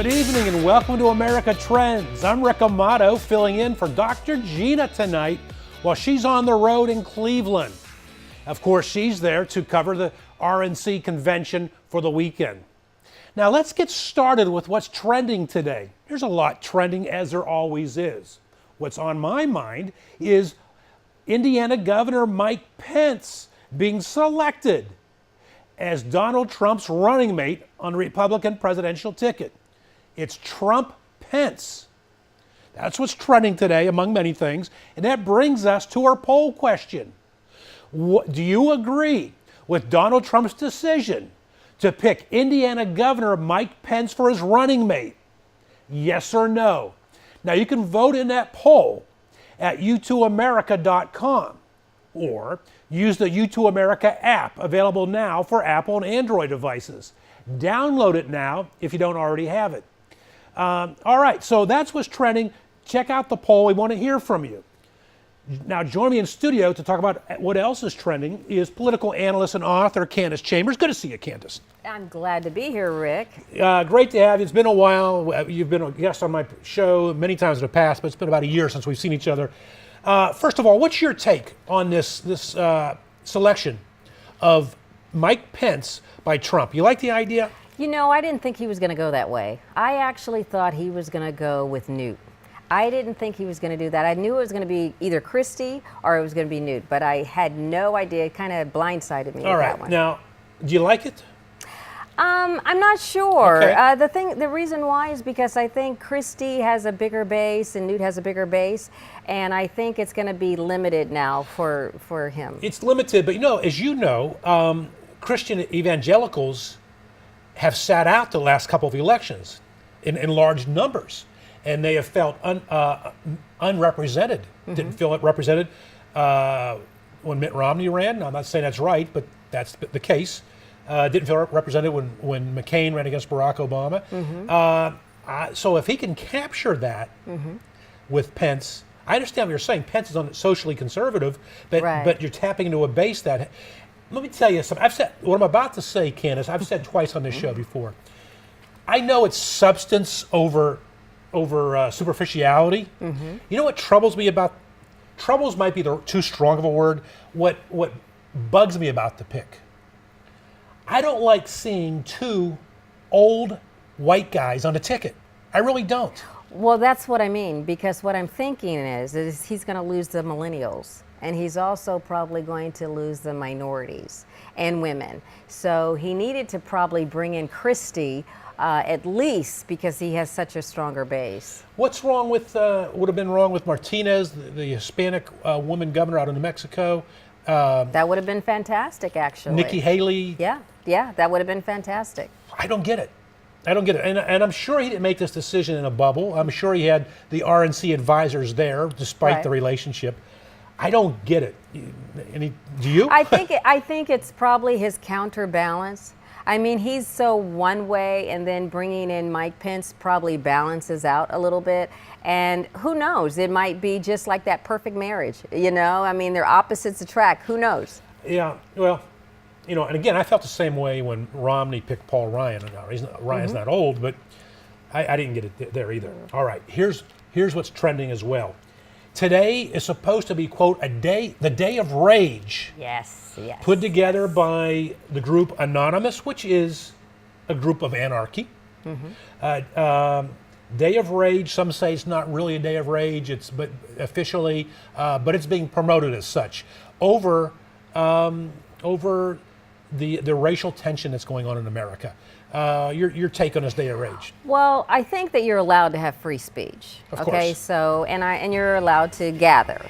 Good evening and welcome to America Trends. I'm Rick Amato filling in for Dr. Gina tonight while she's on the road in Cleveland. Of course, she's there to cover the RNC convention for the weekend. Now let's get started with what's trending today. There's a lot trending, as there always is. What's on my mind is Indiana Governor Mike Pence being selected as Donald Trump's running mate on the Republican presidential ticket. It's Trump-Pence. That's what's trending today, among many things. And that brings us to our poll question. Do you agree with Donald Trump's decision to pick Indiana Governor Mike Pence for his running mate? Yes or no? Now, you can vote in that poll at u2america.com or use the U2 America app, available now for Apple and Android devices. Download it now if you don't already have it. All right, so that's what's trending. Check out the poll. We want to hear from you. Now, join me in studio to talk about what else is trending is political analyst and author Candace Chambers. Good to see you, Candace. I'm glad to be here, Rick. Great to have you. It's been a while. You've been a guest on my show many times in the past, but it's been about a year since we've seen each other. First of all, what's your take on this selection of Mike Pence by Trump? You like the idea? You know, I didn't think he was going to go that way. I actually thought he was going to go with Newt. I didn't think he was going to do that. I knew it was going to be either Christie or it was going to be Newt, but I had no idea. It kind of blindsided me. All right. That one. Now, do you like it? I'm not sure. Okay. The reason why is because I think Christie has a bigger base and Newt has a bigger base, and I think it's going to be limited now for him. It's limited, but as you know, Christian evangelicals have sat out the last couple of elections in large numbers, and they have felt unrepresented. Mm-hmm. Didn't feel represented when Mitt Romney ran. Now, I'm not saying that's right, but that's the case. Didn't feel represented when McCain ran against Barack Obama. Mm-hmm. So if he can capture that mm-hmm. with Pence, I understand what you're saying. Pence is socially conservative, but right. but you're tapping into a base that. Let me tell you something. I've said what I'm about to say, Candace. I've said twice on this show before. I know it's substance over superficiality. Mm-hmm. You know what troubles me about? Troubles might be too strong of a word. What bugs me about the pick? I don't like seeing two old white guys on a ticket. I really don't. Well, that's what I mean, because what I'm thinking is he's going to lose the millennials, and he's also probably going to lose the minorities and women. So he needed to probably bring in Christie at least because he has such a stronger base. What's wrong with, would have been wrong with Martinez, the Hispanic woman governor out of New Mexico? That would have been fantastic, actually. Nikki Haley. Yeah, that would have been fantastic. I don't get it. And I'm sure he didn't make this decision in a bubble. I'm sure he had the RNC advisors there, despite right. the relationship. I don't get it. Do you? I think it's probably his counterbalance. I mean, he's so one way, and then bringing in Mike Pence probably balances out a little bit. And who knows? It might be just like that perfect marriage. I mean, they're opposites attract. Who knows? Yeah. Well, and again, I felt the same way when Romney picked Paul Ryan. Ryan's mm-hmm. not old, but I didn't get it there either. Mm-hmm. All right. Here's what's trending as well. Today is supposed to be, quote, the day of rage. Yes. Put together by the group Anonymous, which is a group of anarchy. Mm-hmm. Day of Rage, some say it's not really a day of rage, but officially, but it's being promoted as such over the racial tension that's going on in America. Your take on this day of rage? Well, I think that you're allowed to have free speech. Of okay, course. So and you're allowed to gather.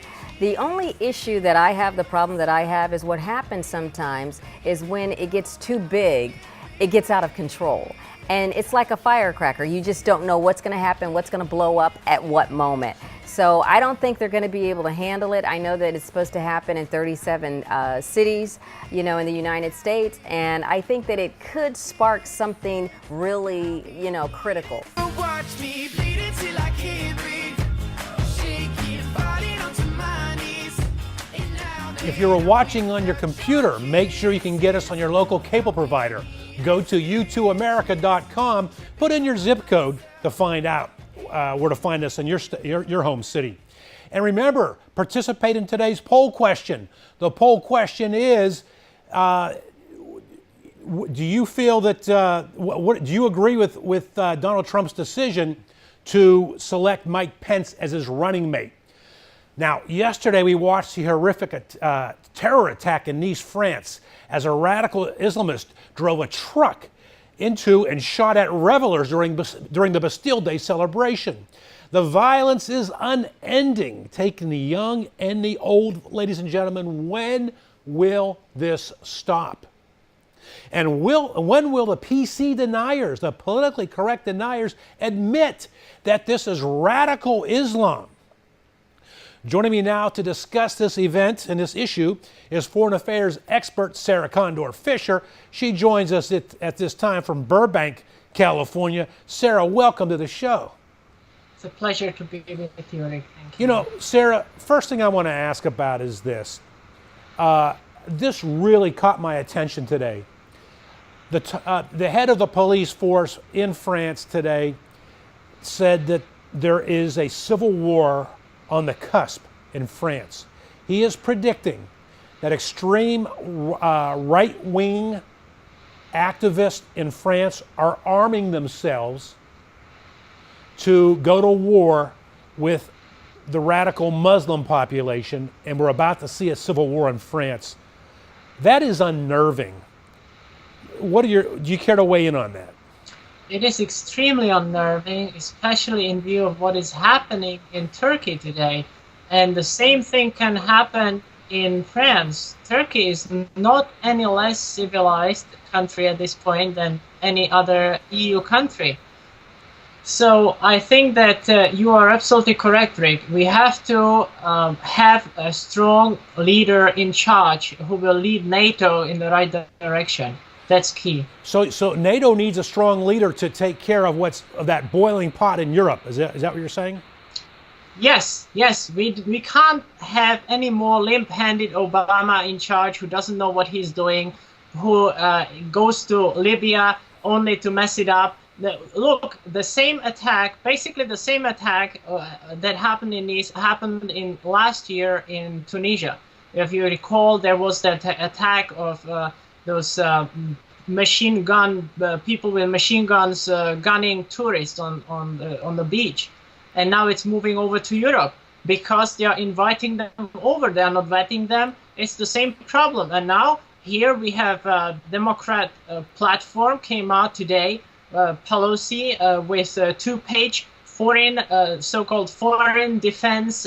The only issue that I have, the problem that I have, is what happens sometimes is when it gets too big, it gets out of control. And it's like a firecracker. You just don't know what's going to happen, what's going to blow up at what moment. So I don't think they're going to be able to handle it. I know that it's supposed to happen in 37 cities, in the United States. And I think that it could spark something really, critical. Watch me bleed until I can't breathe. Shake it, body onto my knees. If you're watching on your computer, make sure you can get us on your local cable provider. Go to u2america.com, Put in your zip code to find out where to find us in your home city. And remember, participate in today's poll question. The poll question is, do you feel that, do you agree with Donald Trump's decision to select Mike Pence as his running mate? Now, yesterday we watched the horrific terror attack in Nice, France, as a radical Islamist drove a truck into and shot at revelers during the Bastille Day celebration. The violence is unending, taking the young and the old. Ladies and gentlemen, when will this stop? And when will the PC deniers, the politically correct deniers, admit that this is radical Islam? Joining me now to discuss this event and this issue is foreign affairs expert Sarah Condor Fisher. She joins us at this time from Burbank, California. Sarah, welcome to the show. It's a pleasure to be with you, Rick. Thank you. You know, Sarah, first thing I want to ask about is this. This really caught my attention today. The head of the police force in France today said that there is a civil war on the cusp in France. He is predicting that extreme right-wing activists in France are arming themselves to go to war with the radical Muslim population, and we're about to see a civil war in France. That is unnerving. Do you care to weigh in on that? It is extremely unnerving, especially in view of what is happening in Turkey today. And the same thing can happen in France. Turkey is not any less civilized country at this point than any other EU country. So I think that you are absolutely correct, Rick. We have to have a strong leader in charge who will lead NATO in the right direction. That's key. So NATO needs a strong leader to take care of that boiling pot in Europe. Is that what you're saying? Yes. We can't have any more limp-handed Obama in charge who doesn't know what he's doing, who goes to Libya only to mess it up. Look, the same attack that happened in Nice happened in last year in Tunisia. If you recall, there was that attack of those machine gun people with machine guns gunning tourists on the beach, and now it's moving over to Europe because they are inviting them over. They are not vetting them. It's the same problem. And now here we have Democrat platform came out today. Pelosi with a 2-page so-called foreign defense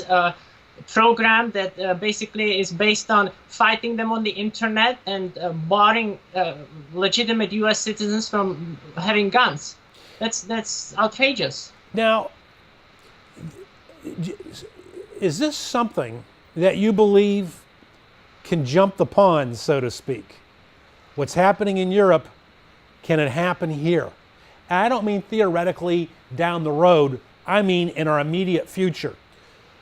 program that basically is based on fighting them on the internet and barring legitimate U.S. citizens from having guns. That's outrageous. Now, is this something that you believe can jump the pond, so to speak? What's happening in Europe, can it happen here? I don't mean theoretically down the road. I mean in our immediate future.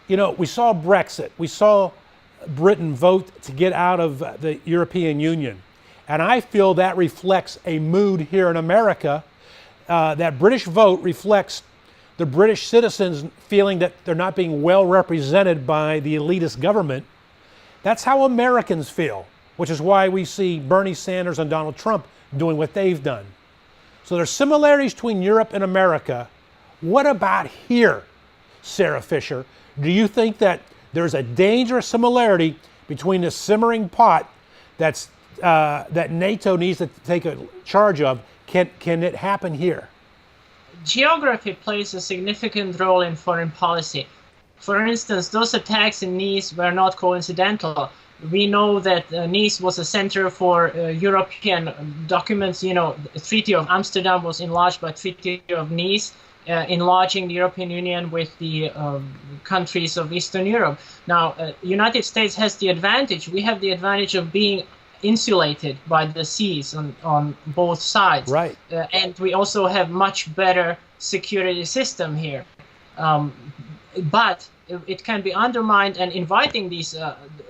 You know, we saw Brexit. We saw Britain vote to get out of the European Union. And I feel that reflects a mood here in America. That British vote reflects the British citizens feeling that they're not being well represented by the elitist government. That's how Americans feel, which is why we see Bernie Sanders and Donald Trump doing what they've done. So there's similarities between Europe and America. What about here, Sarah Fisher? Do you think that there's a dangerous similarity between the simmering pot that NATO needs to take a charge of? Can it happen here? Geography plays a significant role in foreign policy. For instance, those attacks in Nice were not coincidental. We know that Nice was a center for European documents. You know, the Treaty of Amsterdam was enlarged by Treaty of Nice, enlarging the European Union with the countries of Eastern Europe. Now, United States has the advantage. We have the advantage of being insulated by the seas on both sides. Right. And we also have much better security system here. But it can be undermined, and inviting these,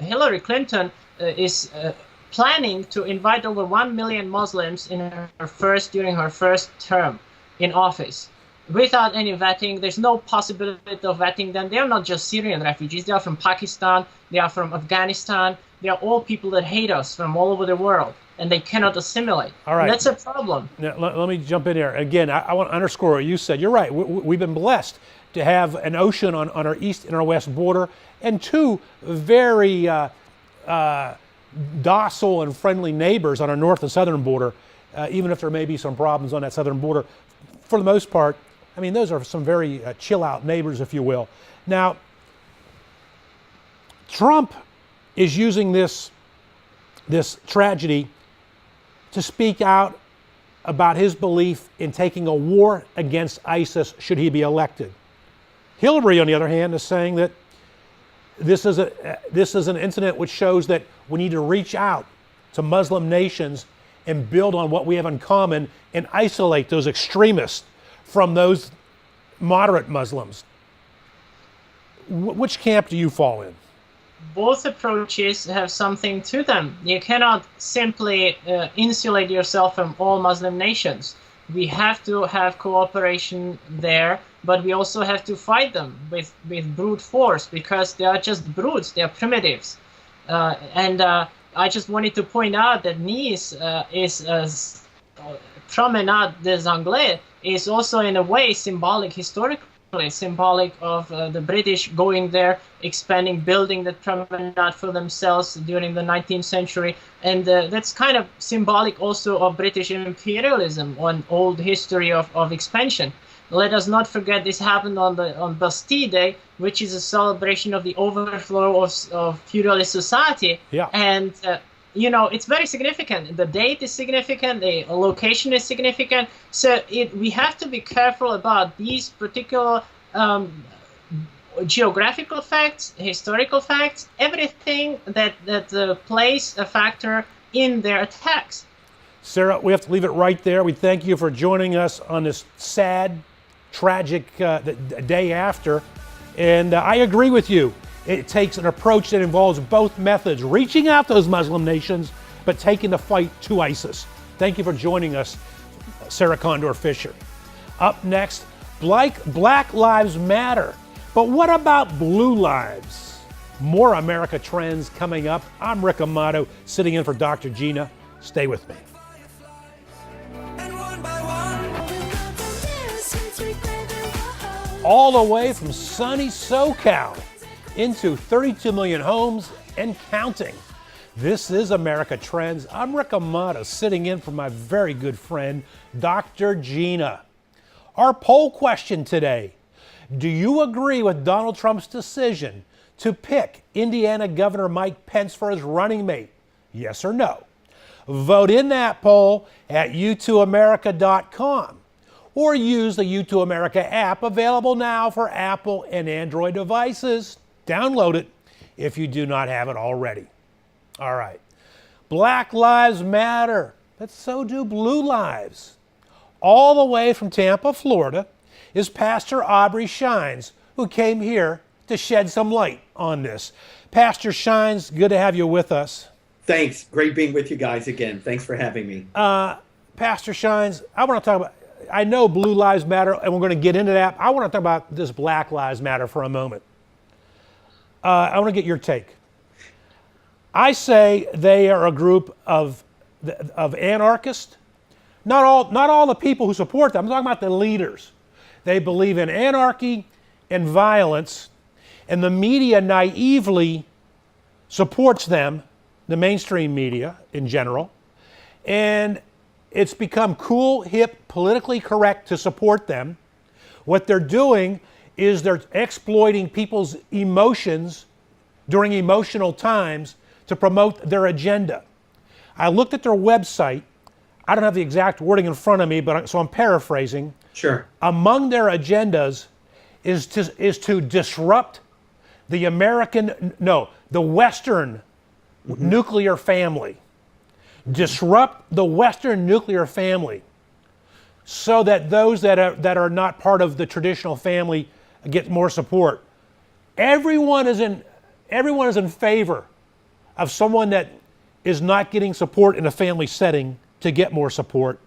Hillary Clinton is planning to invite over 1 million Muslims during her first term. in office without any vetting. There's no possibility of vetting them. They're not just Syrian refugees. They are from Pakistan. They are from Afghanistan. They are all people that hate us from all over the world, and they cannot assimilate. All right. And that's a problem. Now, let me jump in here. Again, I want to underscore what you said. You're right. We've been blessed to have an ocean on our east and our west border, and two very docile and friendly neighbors on our north and southern border, even if there may be some problems on that southern border. For the most part, I mean, those are some very chill-out neighbors, if you will. Now, Trump is using this tragedy to speak out about his belief in taking a war against ISIS should he be elected. Hillary, on the other hand, is saying that this is an incident which shows that we need to reach out to Muslim nations and build on what we have in common and isolate those extremists from those moderate Muslims. Which camp do you fall in? Both approaches have something to them. You cannot simply insulate yourself from all Muslim nations. We have to have cooperation there, but we also have to fight them with brute force, because they are just brutes, they are primitives. I just wanted to point out that Nice is Promenade des Anglais is also in a way symbolic, historically symbolic of the British going there, expanding, building that promenade for themselves during the 19th century. And that's kind of symbolic also of British imperialism, on old history of expansion. Let us not forget this happened on Bastille Day, which is a celebration of the overthrow of feudalist society. Yeah. And it's very significant. The date is significant. The location is significant. So we have to be careful about these particular geographical facts, historical facts, everything that plays a factor in their attacks. Sarah, we have to leave it right there. We thank you for joining us on this sad, tragic day after. And I agree with you. It takes an approach that involves both methods, reaching out to those Muslim nations, but taking the fight to ISIS. Thank you for joining us, Sarah Condor Fisher. Up next, Black Lives Matter. But what about blue lives? More America Trends coming up. I'm Rick Amato, sitting in for Dr. Gina. Stay with me. And one by one, All the way from sunny SoCal into 32 million homes and counting. This is America Trends. I'm Rick Amato, sitting in for my very good friend, Dr. Gina. Our poll question today: do you agree with Donald Trump's decision to pick Indiana Governor Mike Pence for his running mate? Yes or no? Vote in that poll at u2america.com or use the U2 America app, available now for Apple and Android devices. Download it if you do not have it already. All right. Black Lives Matter, but so do blue lives. All the way from Tampa, Florida, is Pastor Aubrey Shines, who came here to shed some light on this. Pastor Shines, good to have you with us. Thanks. Great being with you guys again. Thanks for having me. Pastor Shines, I want to talk about, I know blue lives matter, and we're going to get into that. I want to talk about this Black Lives Matter for a moment. I want to get your take. I say they are a group of anarchists. Not all the people who support them. I'm talking about the leaders. They believe in anarchy and violence, and the media naively supports them, the mainstream media in general, and it's become cool, hip, politically correct to support them. What they're doing is they're exploiting people's emotions during emotional times to promote their agenda. I looked at their website. I don't have the exact wording in front of me, so I'm paraphrasing. Sure. Among their agendas is to disrupt the Western nuclear family. Disrupt the Western nuclear family so that those that are not part of the traditional family get more support. Everyone is in favor of someone that is not getting support in a family setting to get more support,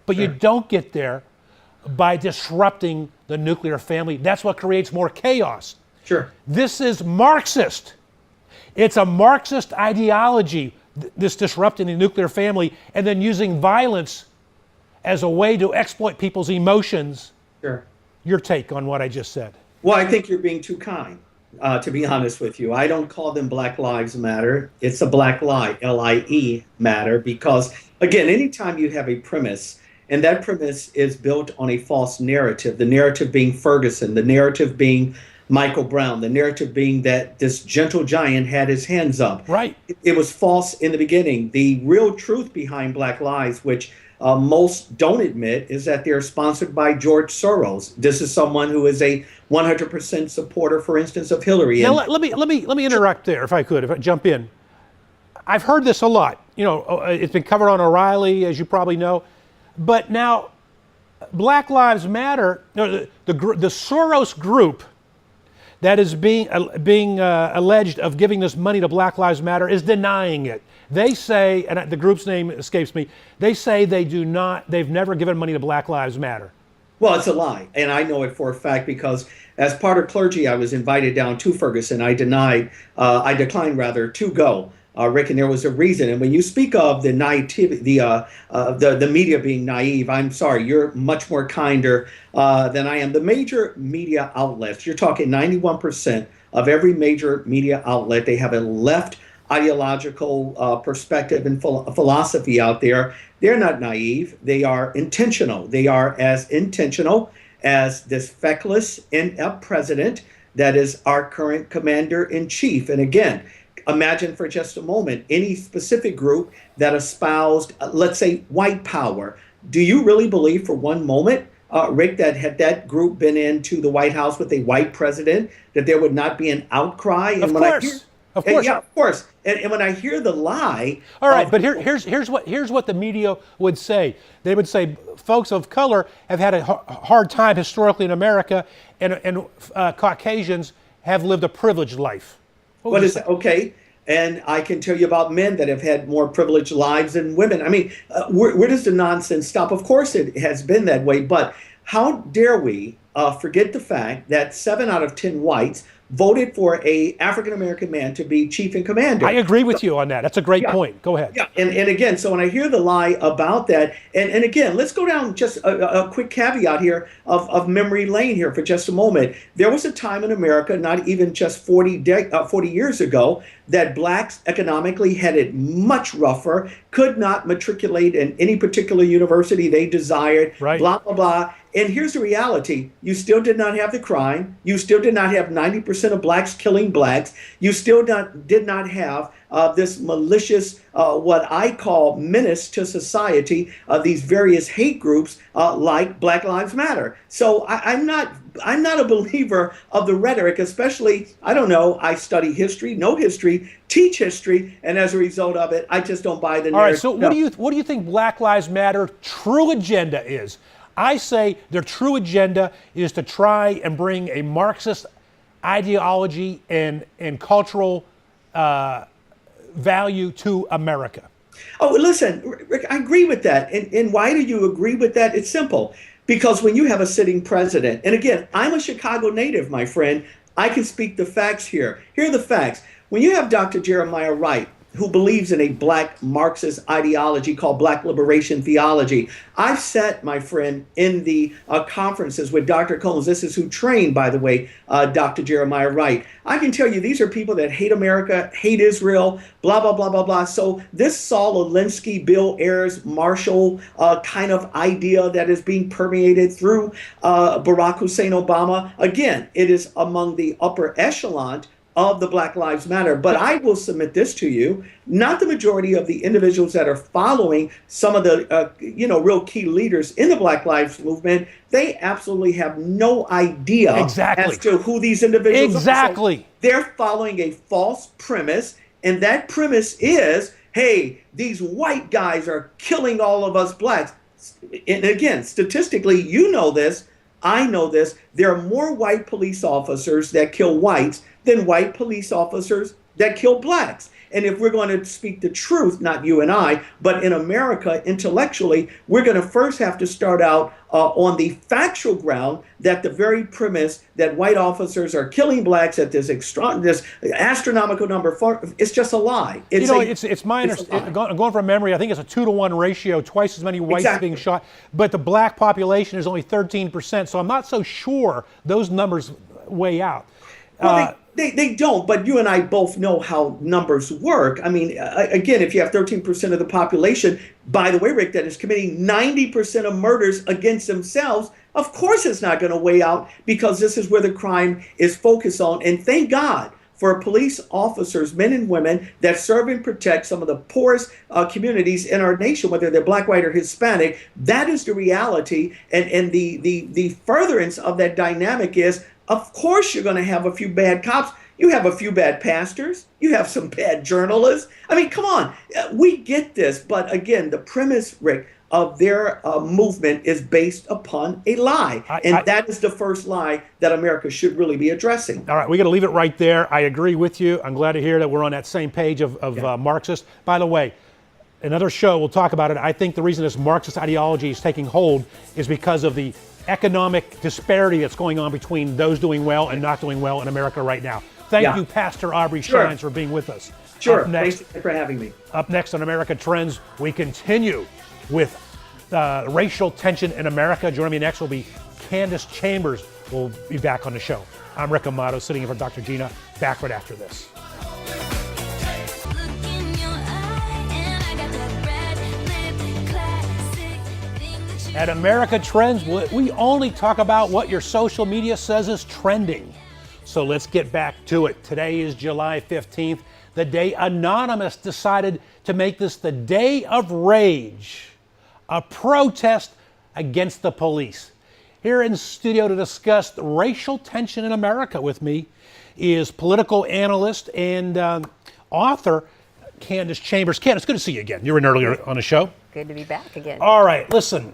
but Sure. you don't get there by disrupting the nuclear family. That's what creates more chaos. Sure. This is Marxist. It's a Marxist ideology, this disrupting the nuclear family and then using violence as a way to exploit people's emotions. Sure. Your take on what I just said? Well, I think you're being too kind, to be honest with you. I don't call them Black Lives Matter. It's a black lie, L-I-E matter, because, again, anytime you have a premise, and that premise is built on a false narrative, the narrative being Ferguson, the narrative being Michael Brown, the narrative being that this gentle giant had his hands up. Right. It was false in the beginning. The real truth behind Black Lives, which most don't admit, is that they're sponsored by George Soros. This is someone who is a 100% supporter, for instance, of Hillary. Now let me interrupt there, if I could, if I jump in. I've heard this a lot. You know, it's been covered on O'Reilly, as you probably know. But now, Black Lives Matter, the Soros group that is being alleged of giving this money to Black Lives Matter is denying it. They say, and the group's name escapes me, they say they've never given money to Black Lives Matter. Well, it's a lie, and I know it for a fact because as part of clergy, I was invited down to Ferguson. I declined to go, Rick, and there was a reason. And when you speak of the naivety, the media being naive, I'm sorry, you're much more kinder than I am. The major media outlets, you're talking 91% of every major media outlet, they have a left ideological perspective and philosophy out there. They're not naive. They are intentional. They are as intentional as this feckless, inept president that is our current commander-in-chief. And again, imagine for just a moment any specific group that espoused, let's say, white power. Do you really believe for one moment, Rick, that had that group been into the White House with a white president, that there would not be an outcry? Of course. Of course. Yeah, of course. And when I hear the lie... All right, but here's what the media would say. They would say folks of color have had a hard time historically in America, and Caucasians have lived a privileged life. What is that? Okay. And I can tell you about men that have had more privileged lives than women. I mean, where does the nonsense stop? Of course it has been that way, but how dare we forget the fact that 7 out of 10 whites voted for a African-American man to be chief and commander. I agree with you on that. That's a great point. Go ahead. Yeah, and again, so when I hear the lie about that, and again, let's go down just a quick caveat here of memory lane here for just a moment. There was a time in America, not even just 40 years ago, that blacks economically had it much rougher, could not matriculate in any particular university they desired, blah, blah, blah. And here's the reality. You still did not have the crime. You still did not have 90% of blacks killing blacks. You still did not have this malicious, what I call menace to society, these various hate groups like Black Lives Matter. So I'm not a believer of the rhetoric, especially, I don't know, I study history, know history, teach history, and as a result of it, I just don't buy the narrative. All right, so what do you think Black Lives Matter true agenda is? I say their true agenda is to try and bring a Marxist ideology and cultural value to America. Oh, listen, Rick, I agree with that. And why do you agree with that? It's simple. Because when you have a sitting president, and again, I'm a Chicago native, my friend, I can speak the facts here. Here are the facts. When you have Dr. Jeremiah Wright, who believes in a black Marxist ideology called black liberation theology. I've sat, my friend, in the conferences with Dr. Combs. This is who trained, by the way, Dr. Jeremiah Wright. I can tell you these are people that hate America, hate Israel, blah, blah, blah, blah, blah. So this Saul Alinsky, Bill Ayers, Marshall kind of idea that is being permeated through Barack Hussein Obama, again, it is among the upper echelon of the Black Lives Matter. But I will submit this to you, not the majority of the individuals that are following some of the, real key leaders in the Black Lives Movement, they absolutely have no idea as to who these individuals are. So they're following a false premise, and that premise is, hey, these white guys are killing all of us blacks. And again, statistically, you know this, I know this, there are more white police officers that kill whites than white police officers that killed blacks. And if we're going to speak the truth, not you and I, but in America, intellectually, we're going to first have to start out on the factual ground that the very premise that white officers are killing blacks at this astronomical number, it's just a lie. It's my understanding. Going from memory, I think it's a 2-to-1 ratio, twice as many whites being shot, but the black population is only 13%. So I'm not so sure those numbers weigh out. Well, they don't, but you and I both know how numbers work. I mean, again, if you have 13% of the population, by the way, Rick, that is committing 90% of murders against themselves, of course it's not going to weigh out, because this is where the crime is focused on. And thank God for police officers, men and women, that serve and protect some of the poorest communities in our nation, whether they're black, white, or Hispanic. That is the reality. And the furtherance of that dynamic is, of course, you're going to have a few bad cops. You have a few bad pastors. You have some bad journalists. I mean, come on. We get this. But again, the premise, Rick, of their movement is based upon a lie. And that is the first lie that America should really be addressing. All right, we got to leave it right there. I agree with you. I'm glad to hear that we're on that same page of Marxist. By the way, another show, we'll talk about it. I think the reason this Marxist ideology is taking hold is because of the economic disparity that's going on between those doing well and not doing well in America right now. Thank you, Pastor Aubrey Shines, for being with us. Sure, thanks for having me. Up next on America Trends, we continue with racial tension in America. Joining me next will be Candace Chambers. We'll be back on the show. I'm Rick Amato, sitting in for Dr. Gina. Back right after this. At America Trends, we only talk about what your social media says is trending. So let's get back to it. Today is July 15th, the day Anonymous decided to make this the day of rage, a protest against the police. Here in studio to discuss the racial tension in America with me is political analyst and author Candace Chambers. Candace, good to see you again. You were in earlier on the show. Good to be back again. All right, listen.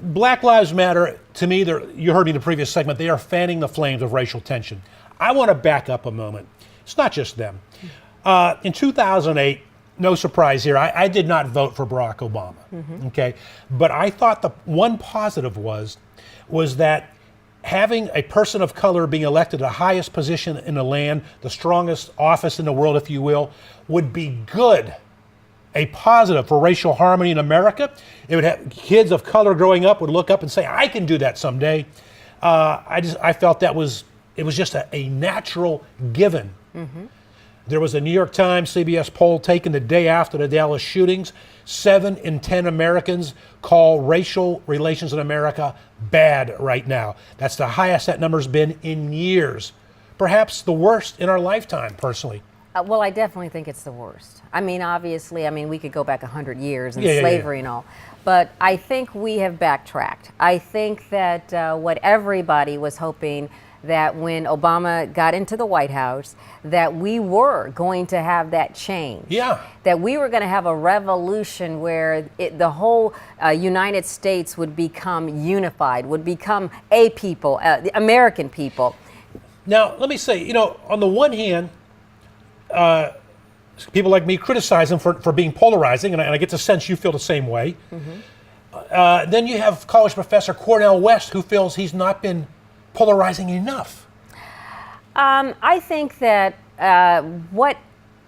Black Lives Matter, to me, you heard me in the previous segment, they are fanning the flames of racial tension. I want to back up a moment. It's not just them. In 2008, no surprise here, I did not vote for Barack Obama, okay? But I thought the one positive was that having a person of color being elected to the highest position in the land, the strongest office in the world, if you will, would be good. A positive for racial harmony in America. It would have kids of color growing up would look up and say, I can do that someday. I felt it was just a natural given. There was a New York Times CBS poll taken the day after the Dallas shootings. 7 in 10 Americans call racial relations in America bad right now. That's the highest that number's been in years. Perhaps the worst in our lifetime, personally. Well, I definitely think it's the worst. I mean, obviously, we could go back 100 years and slavery and all, but I think we have backtracked. I think that what everybody was hoping that when Obama got into the White House, that we were going to have that change. Yeah. That we were going to have a revolution where the whole United States would become unified, would become a people, the American people. Now, let me say, on the one hand, people like me criticize him for being polarizing, and I get the sense you feel the same way. Then you have college professor Cornel West, who feels he's not been polarizing enough. I think that what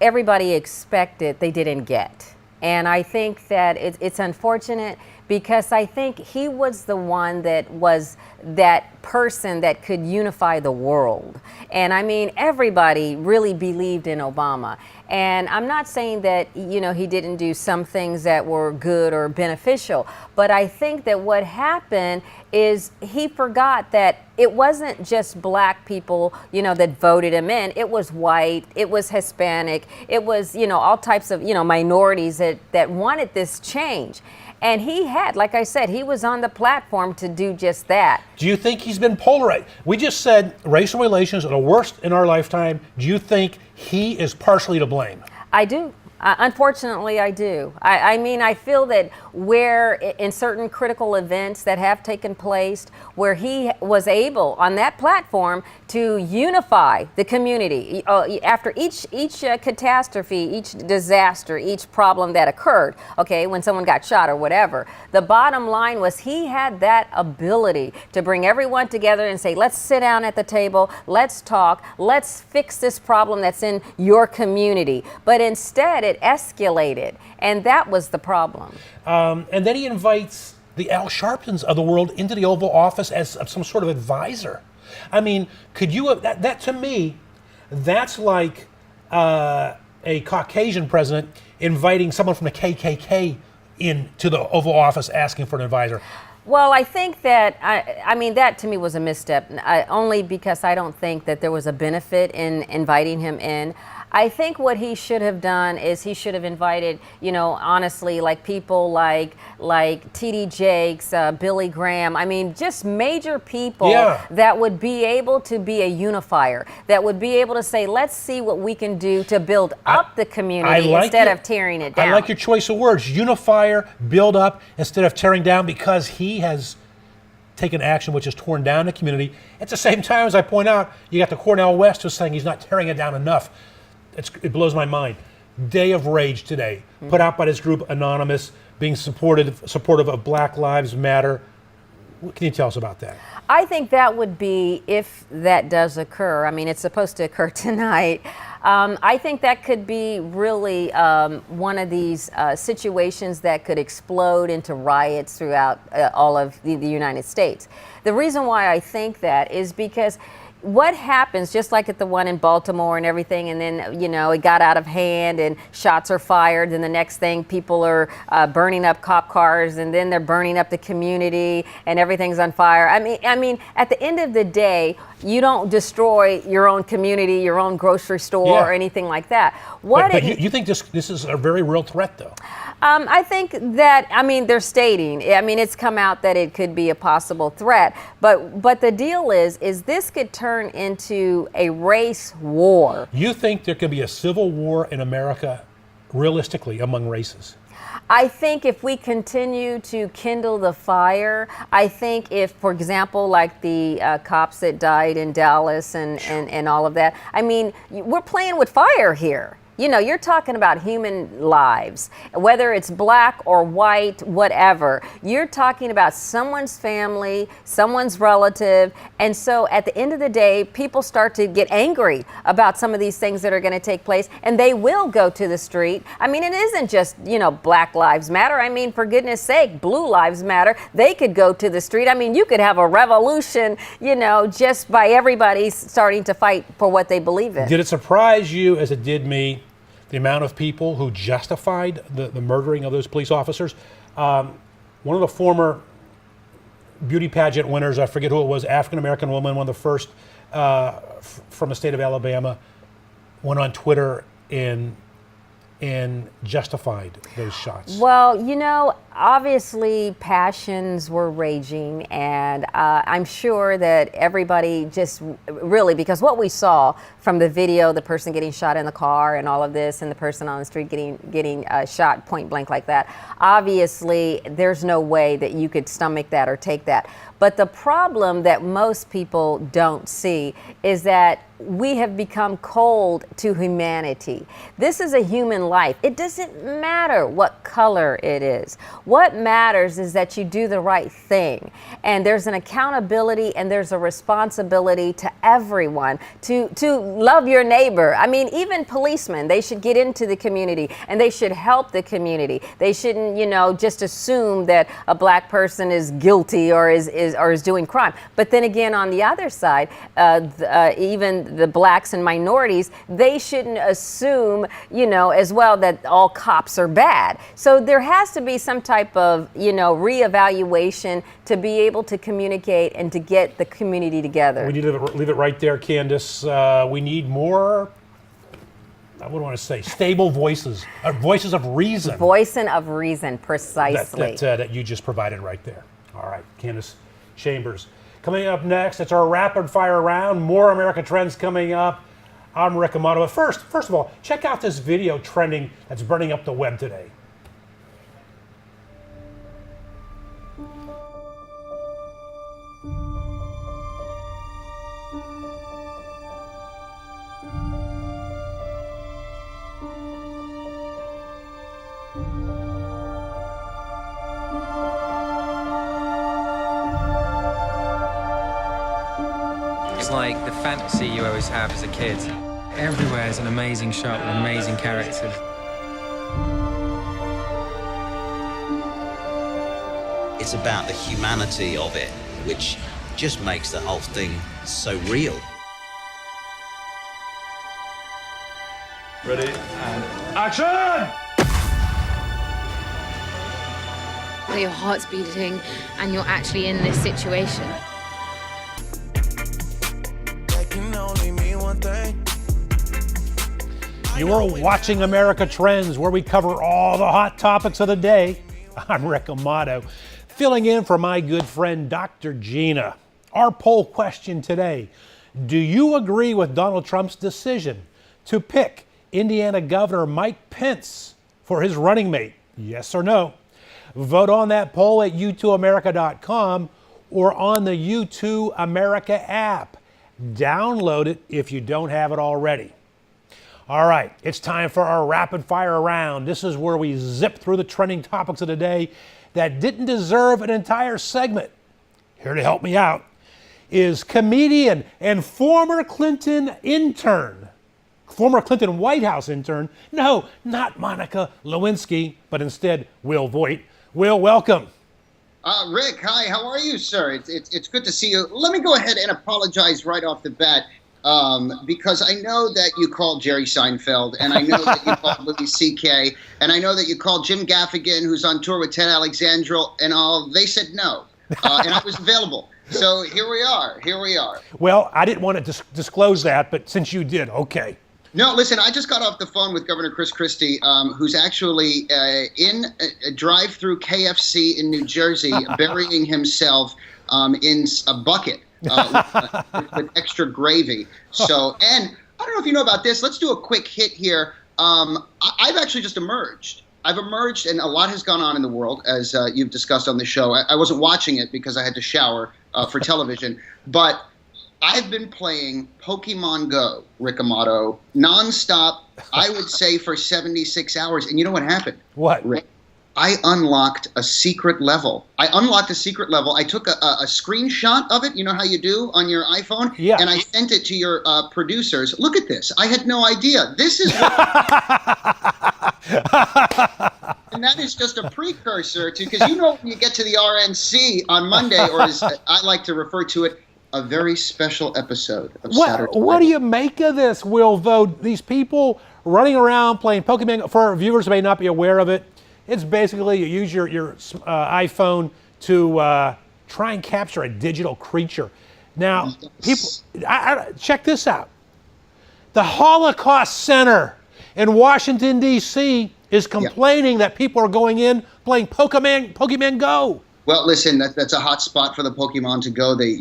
everybody expected, they didn't get. And I think that it's unfortunate, because I think he was the one that was that person that could unify the world. And everybody really believed in Obama. And I'm not saying that, he didn't do some things that were good or beneficial, but I think that what happened is he forgot that it wasn't just black people, that voted him in. It was white, it was Hispanic, it was, all types of, minorities that wanted this change. And he had, like I said, he was on the platform to do just that. Do you think he's been polarized? We just said racial relations are the worst in our lifetime. Do you think he is partially to blame? I do. Unfortunately, I do. I mean, I feel that where in certain critical events that have taken place, where he was able on that platform to unify the community after each catastrophe, each disaster, each problem that occurred, okay, when someone got shot or whatever, the bottom line was he had that ability to bring everyone together and say, let's sit down at the table, let's talk, let's fix this problem that's in your community. But instead, it escalated, and that was the problem. And then he invites the Al Sharptons of the world into the Oval Office as some sort of advisor. I mean, could you, that to me, that's like a Caucasian president inviting someone from the KKK into the Oval Office asking for an advisor. Well, I think that, I mean, that to me was a misstep, only because I don't think that there was a benefit in inviting him in. I think what he should have done is he should have invited, you know, honestly, like people like T.D. Jakes, Billy Graham. I mean, just major people that would be able to be a unifier, that would be able to say, let's see what we can do to build up the community instead of tearing it down. I like your choice of words, unifier, build up, instead of tearing down, because he has taken action which has torn down the community. At the same time, as I point out, you got the Cornel West who's saying he's not tearing it down enough. It blows my mind. Day of Rage today, put out by this group Anonymous, being supportive of Black Lives Matter. What can you tell us about that? I think that would be, if that does occur, I mean, it's supposed to occur tonight. I think that could be really one of these situations that could explode into riots throughout all of the United States. The reason why I think that is because what happens, just like at the one in Baltimore and everything, and then, you know, it got out of hand and shots are fired, and the next thing people are burning up cop cars, and then they're burning up the community and everything's on fire. I mean, at the end of the day, you don't destroy your own community, your own grocery store or anything like that. But you think this is a very real threat, though? I think that, I mean, they're stating, I mean, it's come out that it could be a possible threat, but the deal is this could turn into a race war. You think there could be a civil war in America, realistically, among races? I think if we continue to kindle the fire, I think if, for example, like the cops that died in Dallas and all of that, I mean, we're playing with fire here. You know, you're talking about human lives, whether it's black or white, whatever. You're talking about someone's family, someone's relative. And so at the end of the day, people start to get angry about some of these things that are going to take place, and they will go to the street. I mean, it isn't just, you know, Black Lives Matter. I mean, for goodness sake, Blue Lives Matter. They could go to the street. I mean, you could have a revolution, you know, just by everybody starting to fight for what they believe in. Did it surprise you, as it did me, the amount of people who justified the murdering of those police officers? One of the former beauty pageant winners, I forget who it was, African-American woman, one of the first from the state of Alabama, went on Twitter and justified those shots. Well, you know, obviously passions were raging, and I'm sure that everybody just really, because what we saw from the video, the person getting shot in the car and all of this, and the person on the street getting shot point blank like that, obviously there's no way that you could stomach that or take that. But the problem that most people don't see is that we have become cold to humanity. This is a human life. It doesn't matter what color it is. What matters is that you do the right thing. And there's an accountability and there's a responsibility to everyone to love your neighbor. I mean, even policemen, they should get into the community and they should help the community. They shouldn't, you know, just assume that a black person is guilty or is doing crime. But then again, on the other side, even the blacks and minorities, they shouldn't assume, you know, as well that all cops are bad. So there has to be some type of, you know, reevaluation to be able to communicate and to get the community together. We need to leave it right there, Candace. We need more, I wouldn't want to say, stable voices, voices of reason. Voicing of reason, precisely. That you just provided right there. All right, Candace Chambers. Coming up next, it's our rapid fire round. More America Trends coming up. I'm Rick Amato. But first of all, check out this video trending that's burning up the web today. It's like the fantasy you always have as a kid. Everywhere is an amazing shot with amazing characters. It's about the humanity of it, which just makes the whole thing so real. Ready, and action! Your heart's beating and you're actually in this situation. You are watching America Trends, where we cover all the hot topics of the day. I'm Rick Amato, filling in for my good friend Dr. Gina. Our poll question today: do you agree with Donald Trump's decision to pick Indiana Governor Mike Pence for his running mate? Yes or no? Vote on that poll at u2america.com or on the U2 America app. Download it if you don't have it already. All right, it's time for our rapid fire round. This is where we zip through the trending topics of the day that didn't deserve an entire segment. Here to help me out is comedian and former Clinton White House intern. No, not Monica Lewinsky, but instead Will Voigt. Will, welcome. Rick, hi, how are you, sir? It's good to see you. Let me go ahead and apologize right off the bat, because I know that you called Jerry Seinfeld, and I know that you called Louis C.K., and I know that you called Jim Gaffigan, who's on tour with Ted Alexandra, and all. They said no, and I was available. So here we are. Well, I didn't want to disclose that, but since you did, okay. No, listen, I just got off the phone with Governor Chris Christie, who's actually in a drive-through KFC in New Jersey, burying himself in a bucket with extra gravy. So, and I don't know if you know about this. Let's do a quick hit here. I've actually just emerged. I've emerged, and a lot has gone on in the world, as you've discussed on the show. I wasn't watching it because I had to shower for television, but I've been playing Pokemon Go, Rick Amato, nonstop, I would say for 76 hours. And you know what happened? What? Rick, I unlocked a secret level. I took a screenshot of it, you know how you do on your iPhone? Yeah. And I sent it to your producers. Look at this. I had no idea. This is what and that is just a precursor to, because you know when you get to the RNC on Monday, or as I like to refer to it, a very special episode of Saturday Night. What do you make of this, Will Vogt? These people running around playing Pokemon, for our viewers who may not be aware of it, it's basically you use your iPhone to try and capture a digital creature. Now, people, check this out. The Holocaust Center in Washington, D.C. is complaining that people are going in playing Pokemon Go. Well, listen, that's a hot spot for the Pokemon to go. They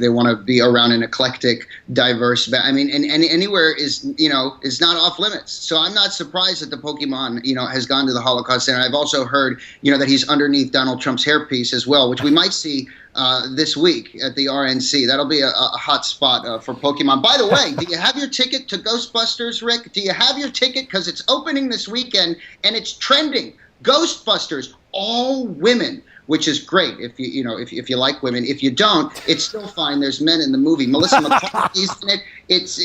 want to be around an eclectic, diverse. I mean, and anywhere is not off limits. So I'm not surprised that the Pokemon has gone to the Holocaust Center. I've also heard that he's underneath Donald Trump's hairpiece as well, which we might see this week at the RNC. That'll be a hot spot for Pokemon. By the way, do you have your ticket to Ghostbusters, Rick? Do you have your ticket? Because it's opening this weekend and it's trending. Ghostbusters, all women. Which is great if you like women. If you don't, it's still fine. There's men in the movie. Melissa McCarthy's in it. It's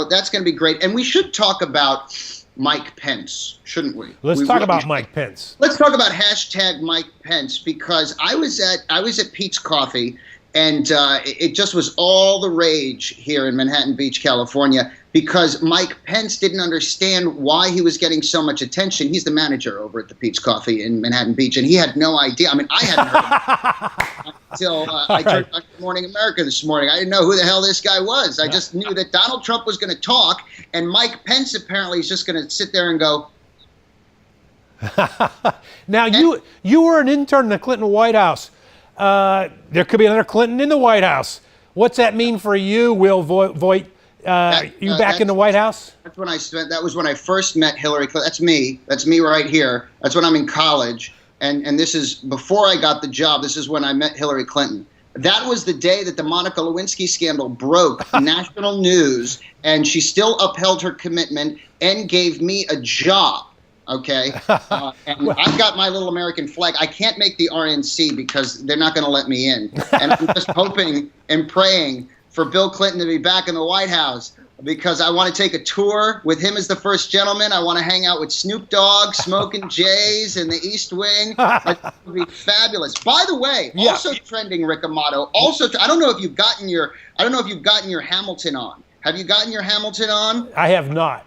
that's going to be great. And we should talk about Mike Pence, shouldn't we? Let's talk about Mike Pence. Let's talk about hashtag Mike Pence, because I was at Pete's Coffee, and it just was all the rage here in Manhattan Beach, California, because Mike Pence didn't understand why he was getting so much attention. He's the manager over at the Pete's Coffee in Manhattan Beach, and he had no idea. I mean, I hadn't heard of him until I turned on Good Morning America this morning. I didn't know who the hell this guy was. I just knew that Donald Trump was going to talk, and Mike Pence apparently is just going to sit there and go. Now, you were an intern in the Clinton White House. There could be another Clinton in the White House. What's that mean for you, Will Voigt, You back in the White House? That's when I spent. That was when I first met Hillary Clinton. That's me. That's me right here. That's when I'm in college, and this is before I got the job. This is when I met Hillary Clinton. That was the day that the Monica Lewinsky scandal broke national news, and she still upheld her commitment and gave me a job. Okay, and I've got my little American flag. I can't make the RNC because they're not going to let me in. And I'm just hoping and praying for Bill Clinton to be back in the White House because I want to take a tour with him as the first gentleman. I want to hang out with Snoop Dogg, smoking J's in the East Wing. That would be fabulous. By the way, also trending, Rick Amato. Also, I don't know if you've gotten your Hamilton on. Have you gotten your Hamilton on? I have not.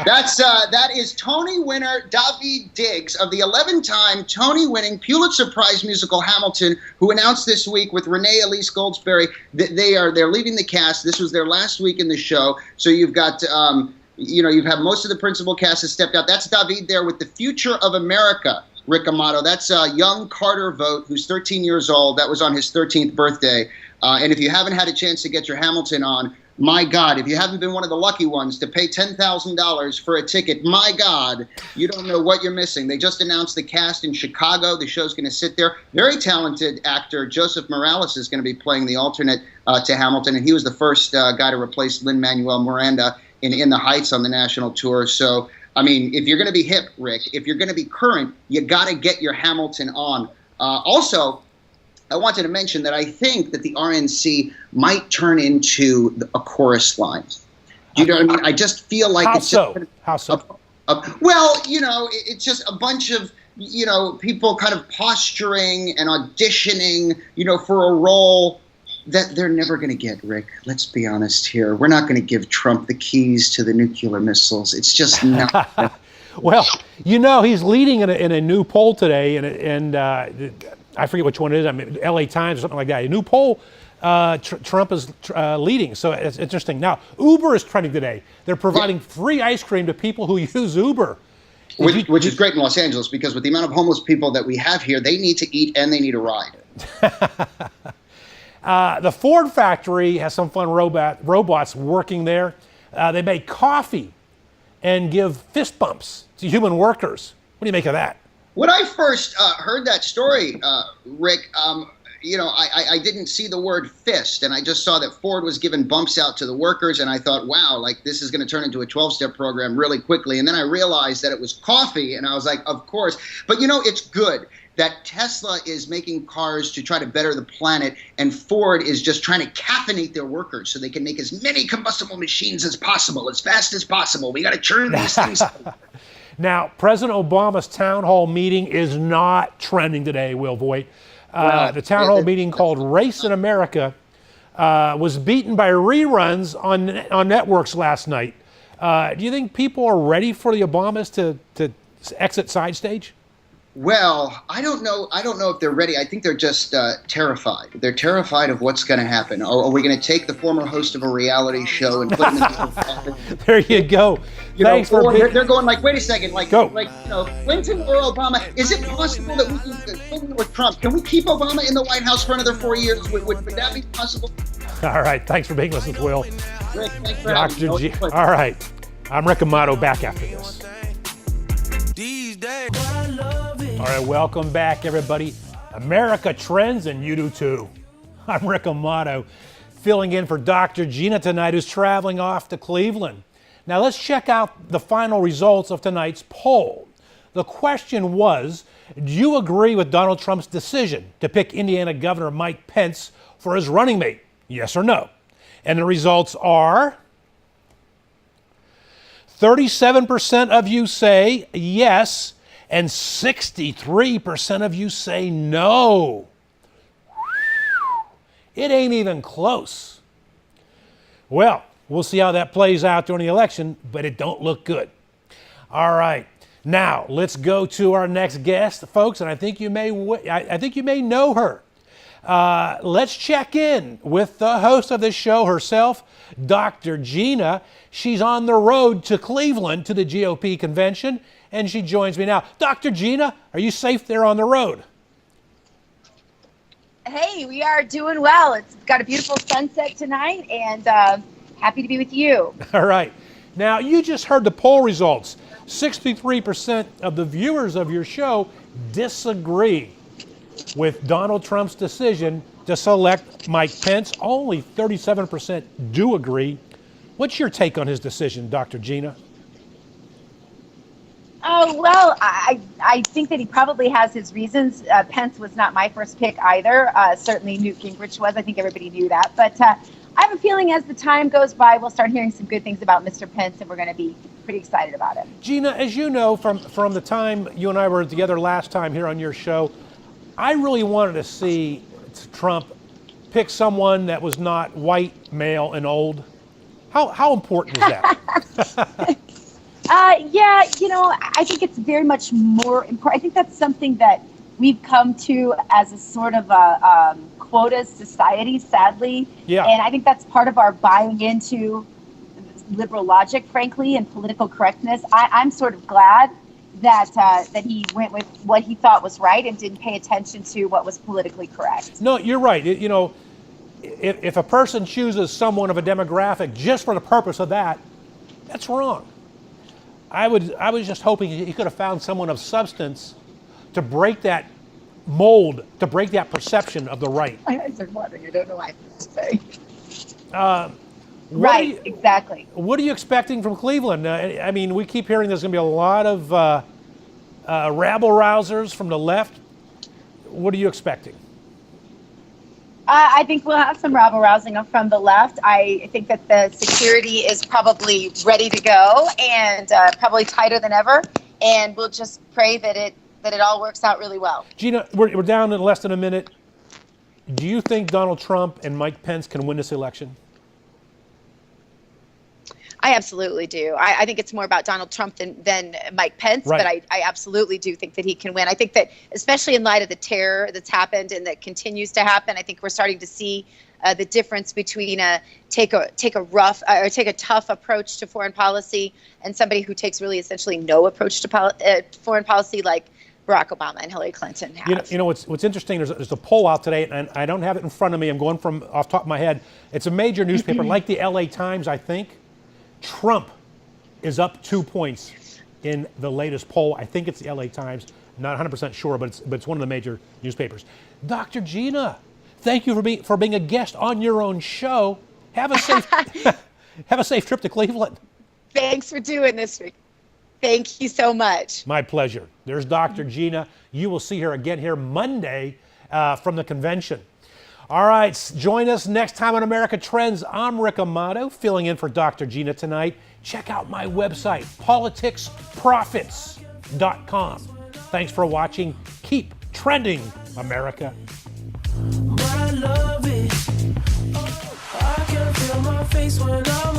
That is Tony winner Daveed Diggs of the 11-time Tony-winning Pulitzer Prize musical Hamilton, who announced this week with Renee Elise Goldsberry that they're leaving the cast. This was their last week in the show, so you've got you've had most of the principal cast has stepped out. That's Daveed there with The Future of America. Rick Amato. That's young Carter Vogt, who's 13 years old. That was on his 13th birthday. And if you haven't had a chance to get your Hamilton on, my God, if you haven't been one of the lucky ones to pay $10,000 for a ticket, my God, you don't know what you're missing. They just announced the cast in Chicago. The show's going to sit there. Very talented actor Joseph Morales is going to be playing the alternate to Hamilton, and he was the first guy to replace Lin-Manuel Miranda in The Heights on the national tour. So, I mean, if you're going to be hip, Rick, if you're going to be current, you got to get your Hamilton on. Also, I wanted to mention that I think that the RNC might turn into a chorus line. Do you know what I mean? I just feel like How so? Well, it's just a bunch of, people kind of posturing and auditioning, for a role that they're never going to get, Rick. Let's be honest here. We're not going to give Trump the keys to the nuclear missiles. It's just not. Well, he's leading in a new poll today, and I forget which one it is. I mean, LA Times or something like that. A new poll, Trump is leading. So it's interesting. Now, Uber is trending today. They're providing free ice cream to people who use Uber. Which is great in Los Angeles because with the amount of homeless people that we have here, they need to eat and they need a ride. The Ford factory has some fun robots working there. They make coffee and give fist bumps to human workers. What do you make of that? When I first heard that story, Rick, I didn't see the word fist, and I just saw that Ford was giving bumps out to the workers, and I thought, wow, like this is going to turn into a 12-step program really quickly. And then I realized that it was coffee, and I was like, of course. But, it's good that Tesla is making cars to try to better the planet, and Ford is just trying to caffeinate their workers so they can make as many combustible machines as possible, as fast as possible. We got to churn these things. Now, President Obama's town hall meeting is not trending today, Will Voigt. The town hall meeting called Race in America was beaten by reruns on networks last night. Do you think people are ready for the Obamas to exit side stage? Well, I don't know if they're ready. I think they're just terrified. They're terrified of what's going to happen. Are we going to take the former host of a reality show and put him in the There you go. Thanks for being... They're going like, wait a second, Clinton or Obama. Is it possible that we can Clinton with Trump? Can we keep Obama in the White House for another 4 years? Would that be possible? All right. Thanks for being with us, Will. Rick, thanks for having me. All right. I'm Rick Amato, back after this. All right, welcome back, everybody. America trends, and you do too. I'm Rick Amato, filling in for Dr. Gina tonight, who's traveling off to Cleveland. Now, let's check out the final results of tonight's poll. The question was, do you agree with Donald Trump's decision to pick Indiana Governor Mike Pence for his running mate? Yes or no? And the results are 37% of you say yes, and 63% of you say no. It ain't even close. Well, we'll see how that plays out during the election, but it don't look good. All right, now let's go to our next guest, folks, and I think you may know her. Let's check in with the host of this show herself, Dr. Gina. She's on the road to Cleveland to the GOP convention, and she joins me now. Dr. Gina, are you safe there on the road? Hey, we are doing well. It's got a beautiful sunset tonight, and happy to be with you. All right. Now, you just heard the poll results. 63% of the viewers of your show disagree with Donald Trump's decision to select Mike Pence. Only 37% do agree. What's your take on his decision, Dr. Gina? Oh, well, I think that he probably has his reasons. Pence was not my first pick either. Certainly Newt Gingrich was. I think everybody knew that. But I have a feeling as the time goes by, we'll start hearing some good things about Mr. Pence, and we're going to be pretty excited about it. Gina, as you know from the time you and I were together last time here on your show, I really wanted to see Trump pick someone that was not white, male, and old. How important is that? Yeah, I think it's very much more important. I think that's something that we've come to as a sort of a quota society, sadly. Yeah. And I think that's part of our buying into liberal logic, frankly, and political correctness. I'm sort of glad that he went with what he thought was right and didn't pay attention to what was politically correct. No, you're right. If a person chooses someone of a demographic just for the purpose of that, that's wrong. I was just hoping he could have found someone of substance to break that mold, to break that perception of the right. I started wondering. I don't know why I say. Right, exactly. What are you expecting from Cleveland? I mean, we keep hearing there's going to be a lot of rabble-rousers from the left. What are you expecting? I think we'll have some rabble-rousing from the left. I think that the security is probably ready to go and probably tighter than ever. And we'll just pray that it all works out really well. Gina, we're down in less than a minute. Do you think Donald Trump and Mike Pence can win this election? I absolutely do. I think it's more about Donald Trump than Mike Pence, right. But I absolutely do think that he can win. I think that especially in light of the terror that's happened and that continues to happen, I think we're starting to see the difference between take a tough approach to foreign policy and somebody who takes really essentially no approach to foreign policy like Barack Obama and Hillary Clinton have. You know what's interesting, there's a poll out today, and I don't have it in front of me. I'm going from off the top of my head. It's a major newspaper like the LA Times, I think. Trump is up 2 points in the latest poll. I think it's the LA Times. Not 100% sure, but it's one of the major newspapers. Dr. Gina, thank you for being a guest on your own show. Have a safe trip to Cleveland. Thanks for doing this, Rick. Thank you so much. My pleasure. There's Dr. Gina. You will see her again here Monday from the convention. All right, join us next time on America Trends. I'm Rick Amato, filling in for Dr. Gina tonight. Check out my website, politicsprofits.com. Thanks for watching. Keep trending, America. But I love it. I can feel my face when I